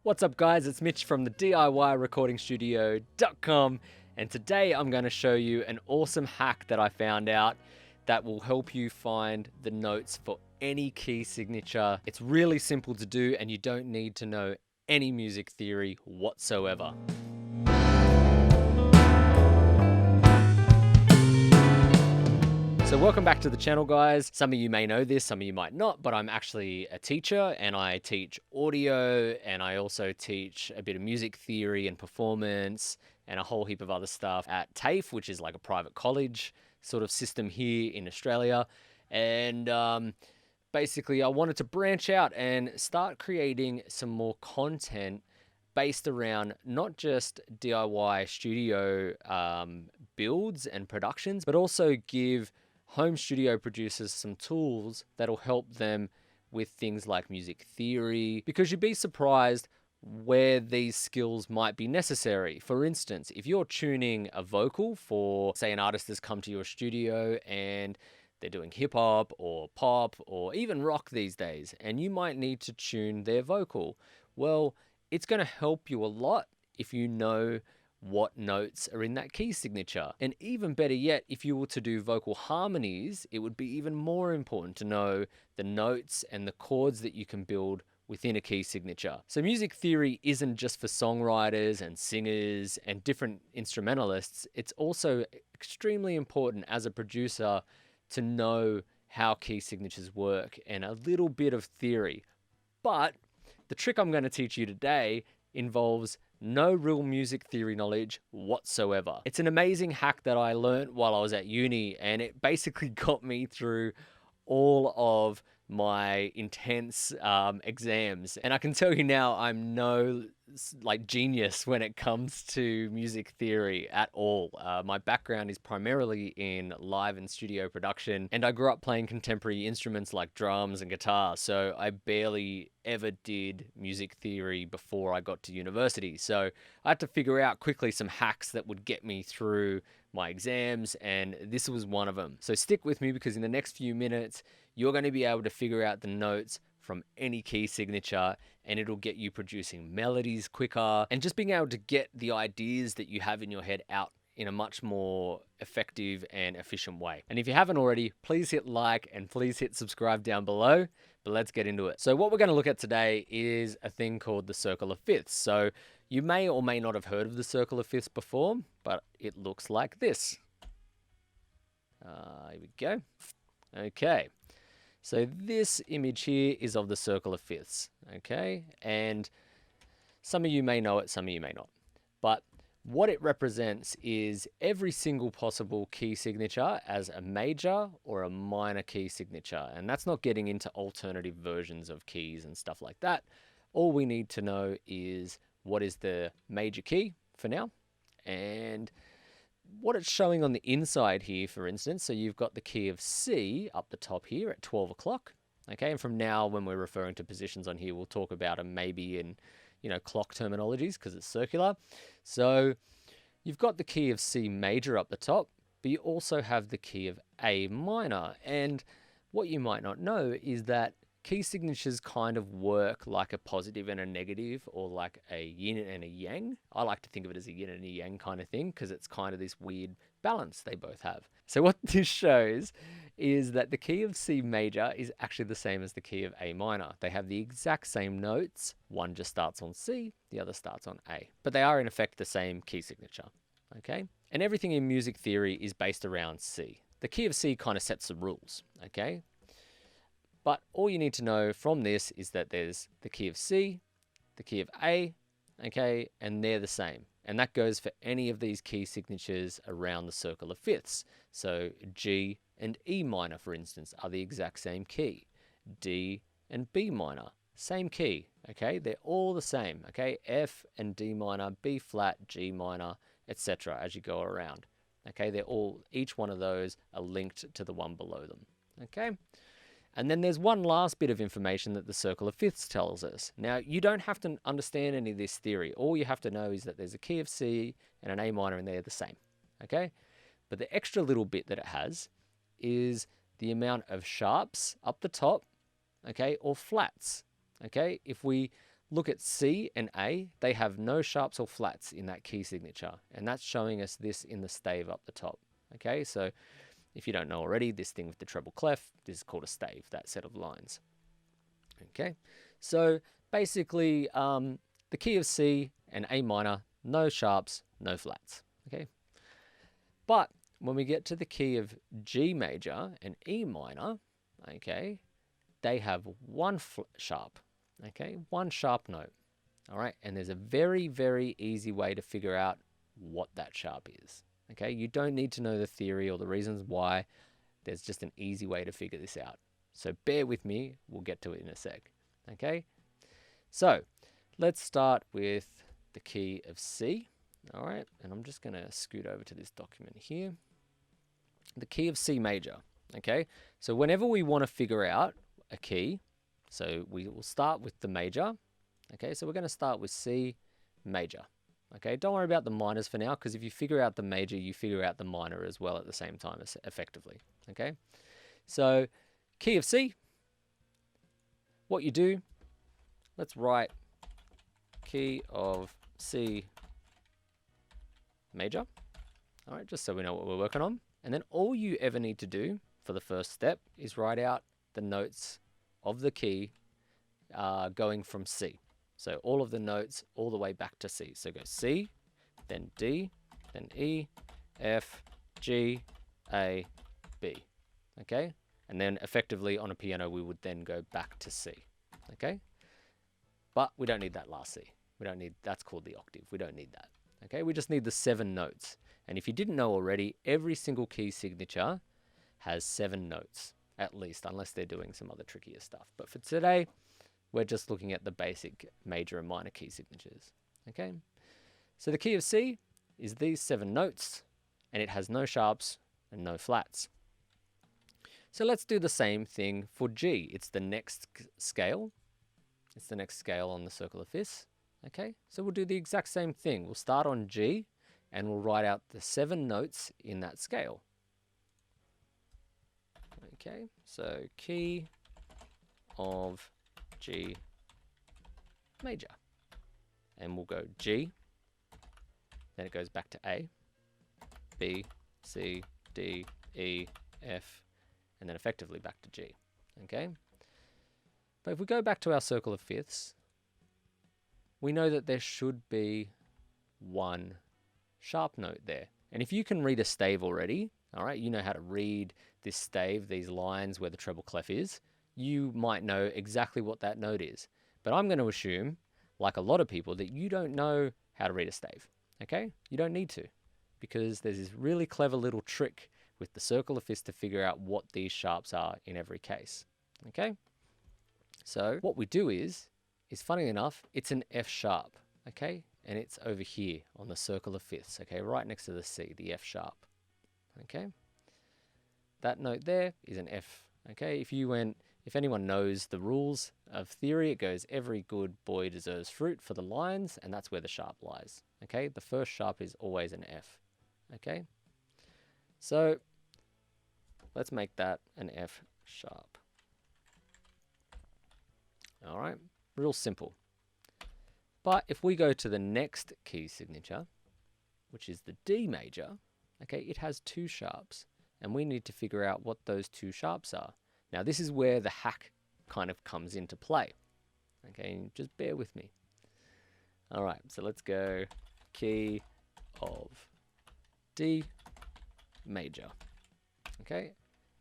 What's up guys, it's Mitch from the DIYRecordingStudio.com, and today I'm going to show you an awesome hack that I found out that will help you find the notes for any key signature. It's really simple to do and you don't need to know any music theory whatsoever. So welcome back to the channel, guys. Some of you may know this, some of you might not, but I'm actually a teacher and I teach audio and I also teach a bit of music theory and performance and a whole heap of other stuff at TAFE, which is like a private college sort of system here in Australia. And basically I wanted to branch out and start creating some more content based around not just DIY studio builds and productions, but also give home studio producers some tools that'll help them with things like music theory, because you'd be surprised where these skills might be necessary. For instance, if you're tuning a vocal for, say, an artist has come to your studio and they're doing hip hop or pop or even rock these days, and you might need to tune their vocal. Well, it's going to help you a lot if you know what notes are in that key signature. And even better yet, if you were to do vocal harmonies, it would be even more important to know the notes and the chords that you can build within a key signature. So music theory isn't just for songwriters and singers and different instrumentalists. It's also extremely important as a producer to know how key signatures work and a little bit of theory. But the trick I'm going to teach you today involves no real music theory knowledge whatsoever. It's an amazing hack that I learned while I was at uni, and it basically got me through all of my intense exams. And I can tell you now, I'm no genius when it comes to music theory at all. My background is primarily in live and studio production, and I grew up playing contemporary instruments like drums and guitar, so I barely ever did music theory before I got to university. So I had to figure out quickly some hacks that would get me through my exams, and this was one of them. So stick with me, because in the next few minutes you're going to be able to figure out the notes from any key signature, and it'll get you producing melodies quicker and just being able to get the ideas that you have in your head out in a much more effective and efficient way. And if you haven't already, please hit like and please hit subscribe down below. But let's get into it. So what we're going to look at today is a thing called the circle of fifths. So you may or may not have heard of the circle of fifths before, but it looks like this. Here we go. Okay. So this image here is of the circle of fifths, okay? And some of you may know it, some of you may not. But what it represents is every single possible key signature as a major or a minor key signature. And that's not getting into alternative versions of keys and stuff like that. All we need to know is what is the major key for now, and what it's showing on the inside here, for instance. So you've got the key of C up the top here at 12 o'clock. Okay, and from now, when we're referring to positions on here, we'll talk about them maybe in, clock terminologies because it's circular. So you've got the key of C major up the top, but you also have the key of A minor. And what you might not know is that key signatures kind of work like a positive and a negative, or like a yin and a yang. I like to think of it as a yin and a yang kind of thing, because it's kind of this weird balance they both have. So what this shows is that the key of C major is actually the same as the key of A minor. They have the exact same notes. One just starts on C, the other starts on A. But they are in effect the same key signature, okay? And everything in music theory is based around C. The key of C kind of sets the rules, okay? But all you need to know from this is that there's the key of C, the key of A, okay, and they're the same. And that goes for any of these key signatures around the circle of fifths. So G and E minor, for instance, are the exact same key. D and B minor, same key, okay? They're all the same, okay? F and D minor, B flat, G minor, etc. as you go around, okay? They're all, each one of those are linked to the one below them, okay? And then there's one last bit of information that the circle of fifths tells us. Now, you don't have to understand any of this theory. All you have to know is that there's a key of C and an A minor, and they're the same, okay? But the extra little bit that it has is the amount of sharps up the top, okay, or flats, okay? If we look at C and A, they have no sharps or flats in that key signature, and that's showing us this in the stave up the top. Okay, so if you don't know already, this thing with the treble clef, this is called a stave, that set of lines. Okay, so basically the key of C and A minor, no sharps, no flats. Okay, but when we get to the key of G major and E minor, okay, they have one sharp, okay, one sharp note. All right, and there's a very, very easy way to figure out what that sharp is. Okay, you don't need to know the theory or the reasons why. There's just an easy way to figure this out. So bear with me, we'll get to it in a sec. Okay, so let's start with the key of C. All right, and I'm just gonna scoot over to this document here. The key of C major. Okay, so whenever we want to figure out a key, so we will start with the major. Okay, so we're going to start with C major. Okay, don't worry about the minors for now, because if you figure out the major, you figure out the minor as well at the same time, effectively. Okay, so key of C, what you do, let's write key of C major. All right, just so we know what we're working on. And then all you ever need to do for the first step is write out the notes of the key going from C. So all of the notes all the way back to C. So go C, then D, then E, F, G, A, B. Okay? And then effectively on a piano we would then go back to C. Okay? But we don't need that last C. We don't need, that's called the octave. We don't need that. Okay? We just need the 7 notes. And if you didn't know already, every single key signature has 7 notes, at least, unless they're doing some other trickier stuff. But for today, we're just looking at the basic major and minor key signatures. Okay, so the key of C is these 7 notes, and it has no sharps and no flats. So let's do the same thing for G. It's the next scale. It's the next scale on the circle of fifths. Okay, so we'll do the exact same thing. We'll start on G, and we'll write out the 7 notes in that scale. Okay, so key of G major. And we'll go G, then it goes back to A, B, C, D, E, F, and then effectively back to G. Okay? But if we go back to our circle of fifths, we know that there should be one sharp note there. And if you can read a stave already, all right, you know how to read this stave, these lines where the treble clef is, you might know exactly what that note is. But I'm going to assume, like a lot of people, that you don't know how to read a stave. Okay? You don't need to, because there's this really clever little trick with the circle of fifths to figure out what these sharps are in every case. Okay? So what we do is funny enough, it's an F sharp. Okay? And it's over here on the circle of fifths. Okay? Right next to the C, the F sharp. Okay? That note there is an F. Okay? If anyone knows the rules of theory, it goes every good boy deserves fruit for the lines, and that's where the sharp lies. Okay? The first sharp is always an F. Okay? So let's make that an F sharp. All right? Real simple. But if we go to the next key signature, which is the D major, okay, it has 2 sharps, and we need to figure out what those 2 sharps are. Now, this is where the hack kind of comes into play. Okay, just bear with me. All right, so let's go key of D major. Okay,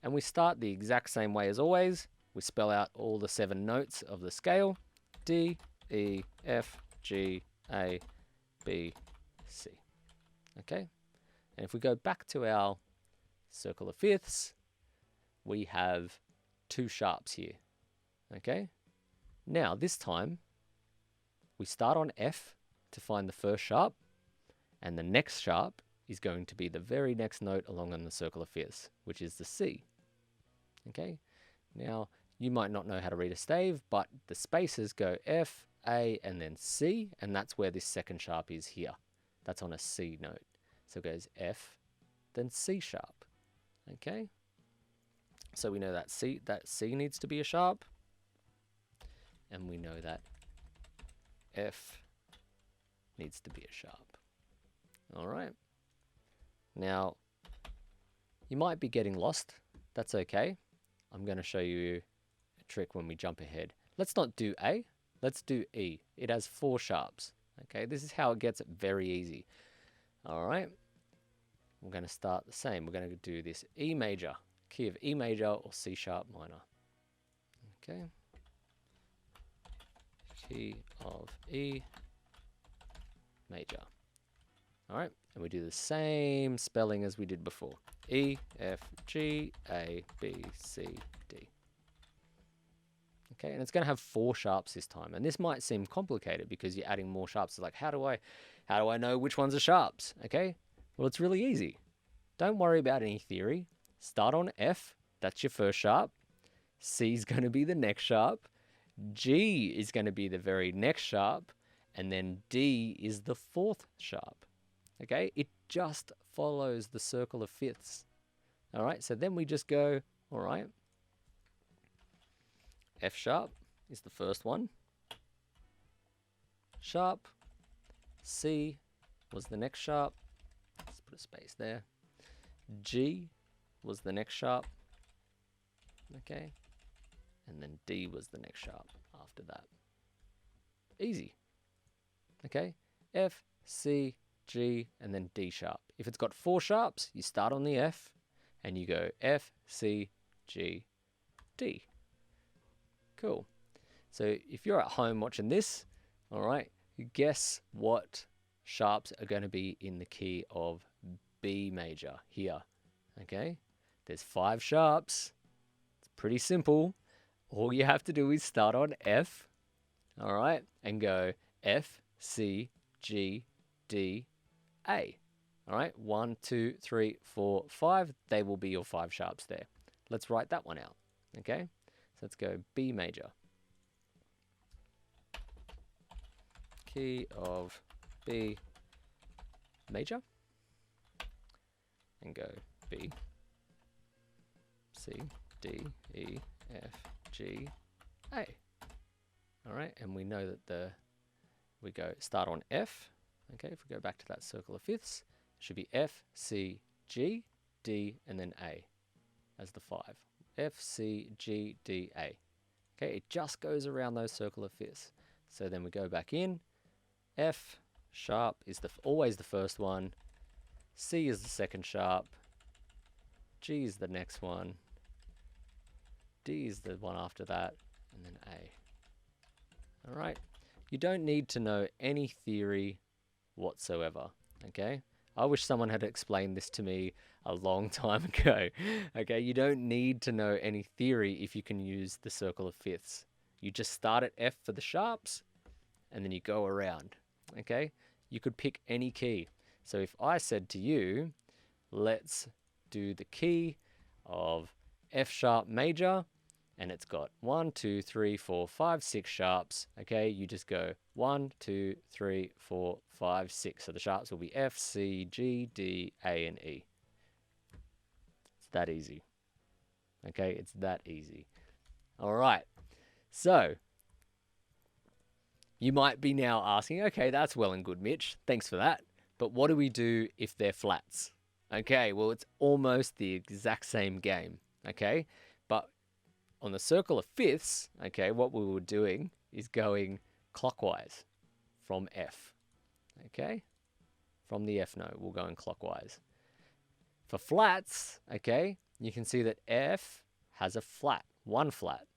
and we start the exact same way as always. We spell out all the 7 notes of the scale: D, E, F, G, A, B, C. Okay, and if we go back to our circle of fifths, we have 2 sharps here. Okay, now this time we start on F to find the first sharp, and the next sharp is going to be the very next note along on the circle of fifths, which is the C. Okay, now you might not know how to read a stave, but the spaces go F, A, and then C, and that's where this second sharp is here. That's on a C note. So it goes F, then C sharp. Okay, so we know that C needs to be a sharp, and we know that F needs to be a sharp. All right. Now, you might be getting lost. That's okay. I'm going to show you a trick when we jump ahead. Let's not do A. Let's do E. It has 4 sharps. Okay, this is how it gets very easy. All right. We're going to start the same. We're going to do this E major, key of E major or C sharp minor. Okay. Key of E major. All right. And we do the same spelling as we did before. E, F, G, A, B, C, D. Okay, and it's going to have 4 sharps this time. And this might seem complicated because you're adding more sharps. It's like, how do I know which ones are sharps? Okay, well, it's really easy. Don't worry about any theory. Start on F. That's your first sharp. C is going to be the next sharp. G is going to be the very next sharp. And then D is the 4th sharp. Okay, it just follows the circle of fifths. All right, so then we just go, all right, F sharp is the first one. Sharp. C was the next sharp. Let's put a space there. G was the next sharp. Okay. And then D was the next sharp after that. Easy. Okay. F, C, G, and then D sharp. If it's got 4 sharps, you start on the F and you go F, C, G, D. Cool. So if you're at home watching this, all right, guess what sharps are going to be in the key of B major here. Okay, there's 5 sharps. It's pretty simple. All you have to do is start on F, all right, and go F, C, G, D, A. All right, 1, 2, 3, 4, 5. They will be your 5 sharps there. Let's write that one out. Okay. So let's go B major. Key of B major. And go B, C, D, E, F, G, A. All right, and we know that we go start on F. Okay, if we go back to that circle of fifths, it should be F, C, G, D, and then A as the 5. F, C, G, D, A. Okay, it just goes around those circle of fifths. So then we go back in. F sharp is always the first one. C is the second sharp. G is the next one. D is the one after that. And then A. All right. You don't need to know any theory whatsoever. Okay. I wish someone had explained this to me a long time ago. Okay, you don't need to know any theory if you can use the circle of fifths. You just start at F for the sharps, and then you go around. Okay, you could pick any key. So if I said to you, let's do the key of F sharp major, and it's got 1, 2, 3, 4, 5, 6 sharps. Okay, you just go 1, 2, 3, 4, 5, 6. So the sharps will be F, C, G, D, A, and E. It's that easy. Okay, it's that easy. All right. So you might be now asking, okay, that's well and good, Mitch. Thanks for that. But what do we do if they're flats? Okay, well, it's almost the exact same game. Okay, but on the circle of fifths, okay, what we were doing is going clockwise from F. Okay, from the F note, we're going clockwise. For flats, okay, you can see that F has a flat, 1 flat.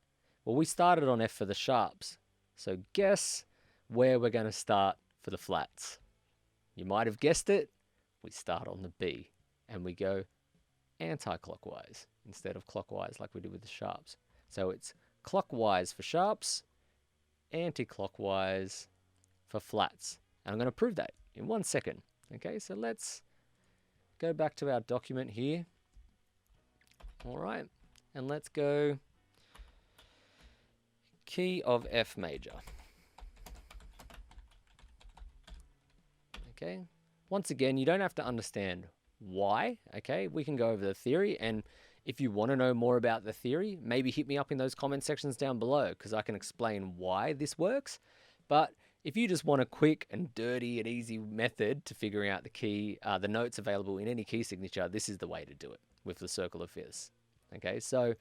Well, we started on F for the sharps. So guess where we're going to start for the flats. You might have guessed it. We start on the B and we go anti-clockwise instead of clockwise like we did with the sharps. So it's clockwise for sharps, anti-clockwise for flats. And I'm going to prove that in 1 second. Okay, so let's go back to our document here. All right, and let's go key of F major. Okay, once again, you don't have to understand why. Okay, we can go over the theory, and if you want to know more about the theory, maybe hit me up in those comment sections down below because I can explain why this works. But If you just want a quick and dirty and easy method to figuring out the notes available in any key signature, this is the way to do it with the circle of fifths. Okay, so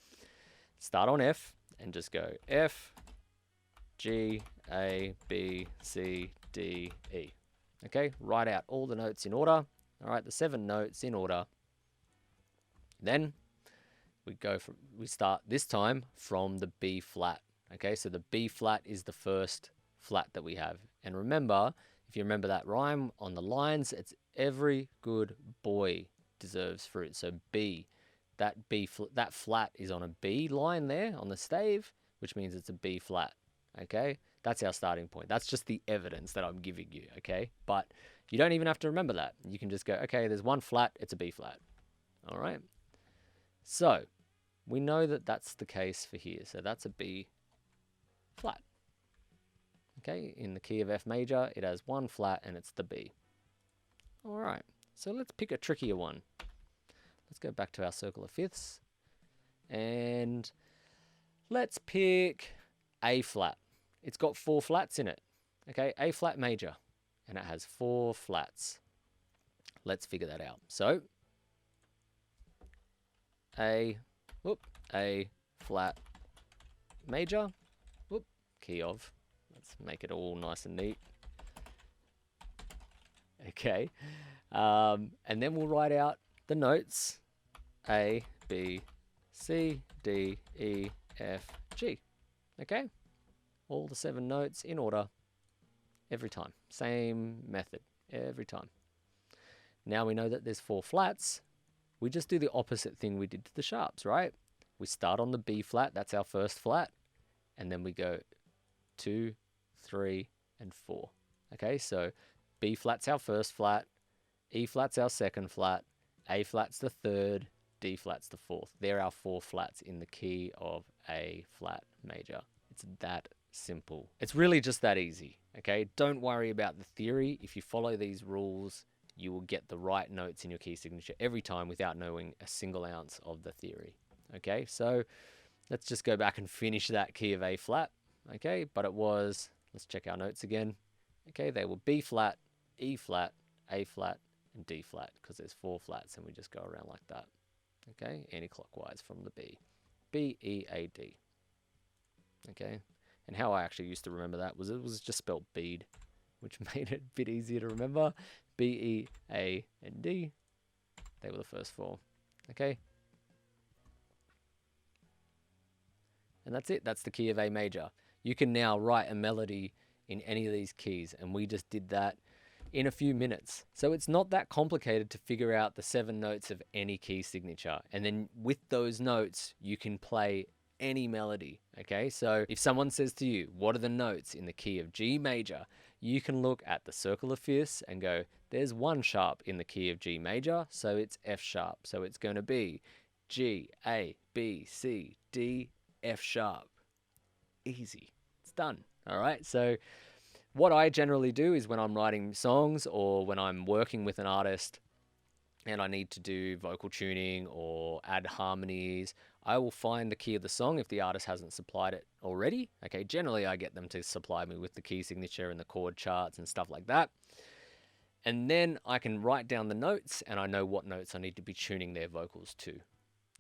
start on F and just go F, G, A, B, C, D, E. Okay, write out all the notes in order. All right, the 7 notes in order. Then we start this time from the B flat. Okay, so the B flat is the first flat that we have. And remember, if you remember that rhyme on the lines, it's every good boy deserves fruit. So B, that flat is on a B line there on the stave, which means it's a B flat. Okay, that's our starting point. That's just the evidence that I'm giving you. Okay, but you don't even have to remember that. You can just go, okay, there's one flat, it's a B flat. All right, so we know that that's the case for here. So that's a B flat. Okay, in the key of F major, it has one flat and it's the B. All right, so let's pick a trickier one. Let's go back to our circle of fifths and let's pick A flat. It's got 4 flats in it. Okay, A flat major, and it has 4 flats. Let's figure that out. So A flat major, key of. Let's make it all nice and neat. Okay, and then we'll write out the notes A, B, C, D, E, F, G. Okay, all the 7 notes in order every time. Same method every time. Now we know that there's 4 flats. We just do the opposite thing we did to the sharps, right? We start on the B flat, that's our first flat, and then we go 2, 3, and 4. Okay, so B flat's our first flat, E flat's our second flat, A flat's the third, D flat's the fourth. They're our 4 flats in the key of A flat major. It's that simple. It's really just that easy. Okay, don't worry about the theory. If you follow these rules, you will get the right notes in your key signature every time without knowing a single ounce of the theory. Okay, so let's just go back and finish that key of A flat. Okay, but it was, let's check our notes again. Okay, they were B flat, E flat, A flat, and D flat, because there's 4 flats and we just go around like that. Okay, anti-clockwise from the B. B, E, A, D. Okay, and how I actually used to remember that was it was just spelled bead, which made it a bit easier to remember. B, E, A, and D. They were the first 4. Okay. And that's it. That's the key of A major. You can now write a melody in any of these keys, and we just did that in a few minutes. So it's not that complicated to figure out the 7 notes of any key signature. And then with those notes, you can play any melody. Okay, so if someone says to you, what are the notes in the key of G major? You can look at the circle of fifths and go, there's 1 sharp in the key of G major, so it's F sharp. So it's going to be G, A, B, C, D, F sharp. Easy. It's done. All right, so what I generally do is when I'm writing songs or when I'm working with an artist and I need to do vocal tuning or add harmonies, I will find the key of the song if the artist hasn't supplied it already. Okay, generally I get them to supply me with the key signature and the chord charts and stuff like that. And then I can write down the notes and I know what notes I need to be tuning their vocals to.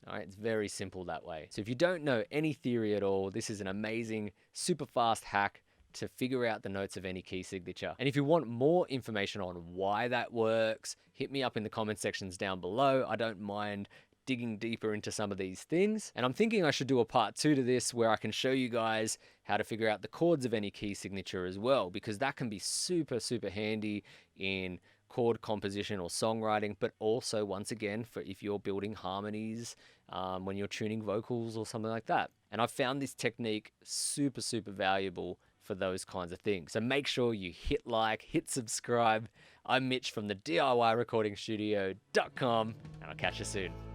All right, it's very simple that way. So if you don't know any theory at all, this is an amazing, super fast hack to figure out the notes of any key signature. And if you want more information on why that works, hit me up in the comment sections down below. I don't mind digging deeper into some of these things. And I'm thinking I should do a part 2 to this where I can show you guys how to figure out the chords of any key signature as well, because that can be super, super handy in chord composition or songwriting, but also once again for if you're building harmonies when you're tuning vocals or something like that. And I've found this technique super, super valuable for those kinds of things. So make sure you hit like, hit subscribe. I'm Mitch from the DIYrecordingstudio.com, and I'll catch you soon.